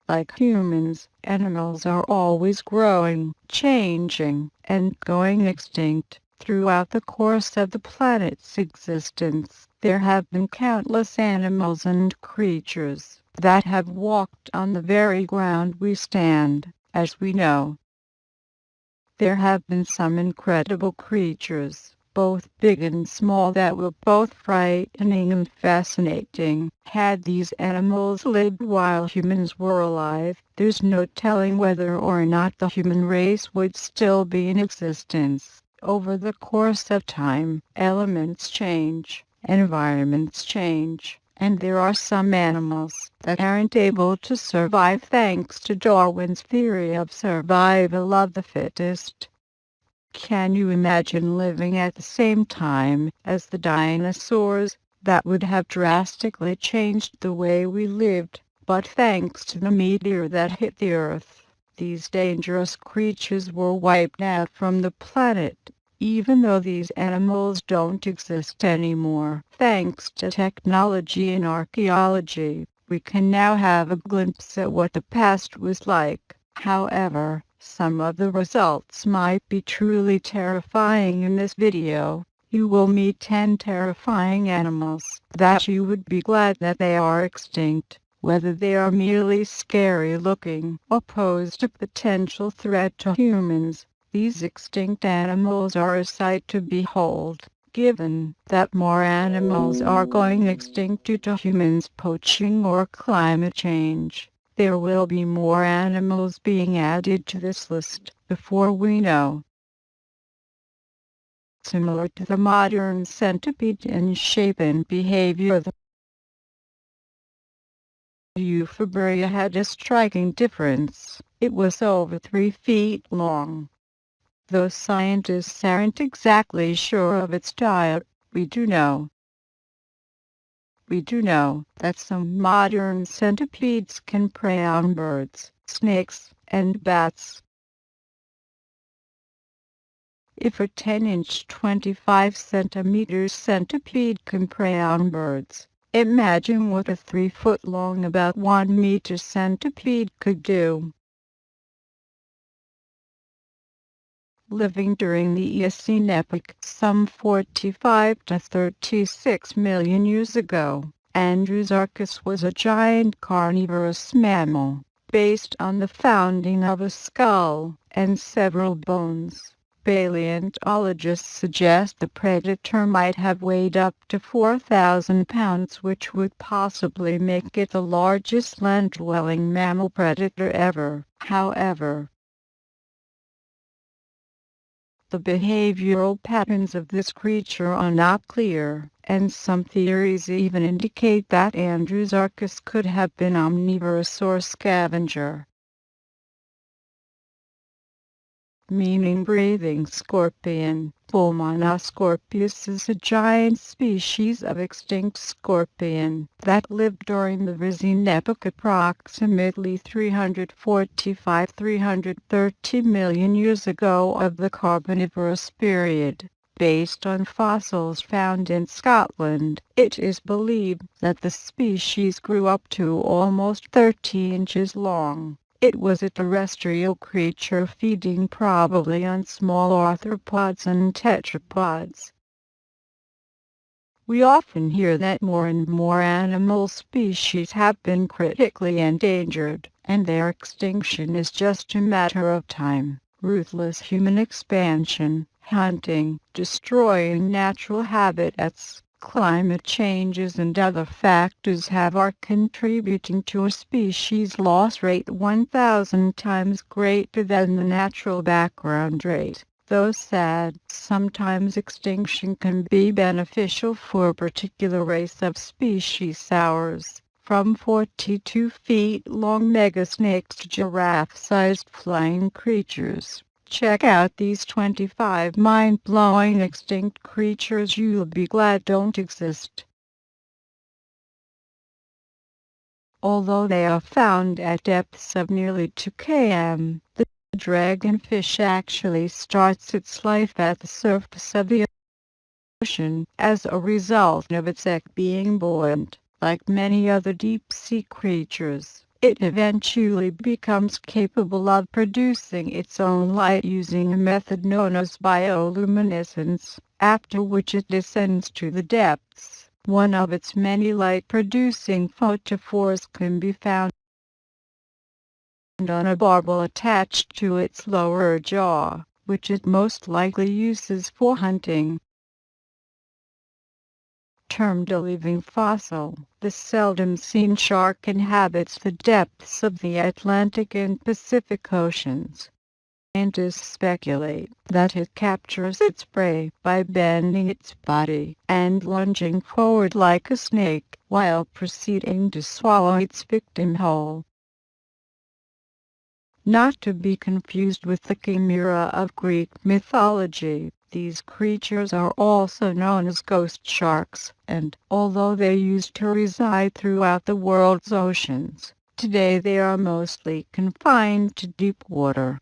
Like humans, animals are always growing, changing, and going extinct. Throughout the course of the planet's existence, there have been countless animals and creatures that have walked on the very ground we stand, as we know. There have been some incredible creatures, both big and small, that were both frightening and fascinating. Had these animals lived while humans were alive, there's no telling whether or not the human race would still be in existence. Over the course of time, elements change, environments change, and there are some animals that aren't able to survive thanks to Darwin's theory of survival of the fittest. Can you imagine living at the same time as the dinosaurs? That would have drastically changed the way we lived, but thanks to the meteor that hit the Earth, these dangerous creatures were wiped out from the planet. Even though these animals don't exist anymore, thanks to technology and archaeology, we can now have a glimpse at what the past was like. However, some of the results might be truly terrifying. In this video, you will meet 10 terrifying animals that you would be glad that they are extinct, whether they are merely scary looking or pose a potential threat to humans. These extinct animals are a sight to behold. Given that more animals are going extinct due to humans poaching or climate change, there will be more animals being added to this list before we know. Similar to the modern centipede in shape and behavior, the Euphorbia had a striking difference. It was over 3 feet long. Though scientists aren't exactly sure of its diet, we do know that some modern centipedes can prey on birds, snakes, and bats. If a 10-inch 25-centimeter centipede can prey on birds, imagine what a 3-foot-long, about 1-meter centipede could do. Living during the Eocene epoch, some 45 to 36 million years ago, Andrewsarchus was a giant carnivorous mammal, based on the founding of a skull and several bones. Paleontologists suggest the predator might have weighed up to 4,000 pounds, which would possibly make it the largest land-dwelling mammal predator ever. However, the behavioral patterns of this creature are not clear, and some theories even indicate that Andrewsarchus could have been omnivorous or scavenger. Meaning breathing scorpion. Pulmonoscorpius is a giant species of extinct scorpion that lived during the Rhizine epoch, approximately 345-330 million years ago of the Carboniferous period. Based on fossils found in Scotland, it is believed that the species grew up to almost 30 inches long. It was a terrestrial creature feeding probably on small arthropods and tetrapods. We often hear that more and more animal species have been critically endangered, and their extinction is just a matter of time. Ruthless human expansion, hunting, destroying natural habitats, climate changes and other factors are contributing to a species loss rate 1,000 times greater than the natural background rate. Though sad, sometimes extinction can be beneficial for a particular race of species. Ours, from 42 feet long megasnakes to giraffe-sized flying creatures. Check out these 25 mind-blowing extinct creatures you'll be glad don't exist. Although they are found at depths of nearly 2 km, the dragonfish actually starts its life at the surface of the ocean as a result of its egg being buoyant. Like many other deep-sea creatures, It eventually becomes capable of producing its own light using a method known as bioluminescence, after which it descends to the depths. One of its many light-producing photophores can be found on a barbel attached to its lower jaw, which it most likely uses for hunting. Termed a living fossil, the seldom-seen shark inhabits the depths of the Atlantic and Pacific Oceans. Scientists speculate that it captures its prey by bending its body and lunging forward like a snake while proceeding to swallow its victim whole. Not to be confused with the chimera of Greek mythology, these creatures are also known as ghost sharks, and although they used to reside throughout the world's oceans, today they are mostly confined to deep water.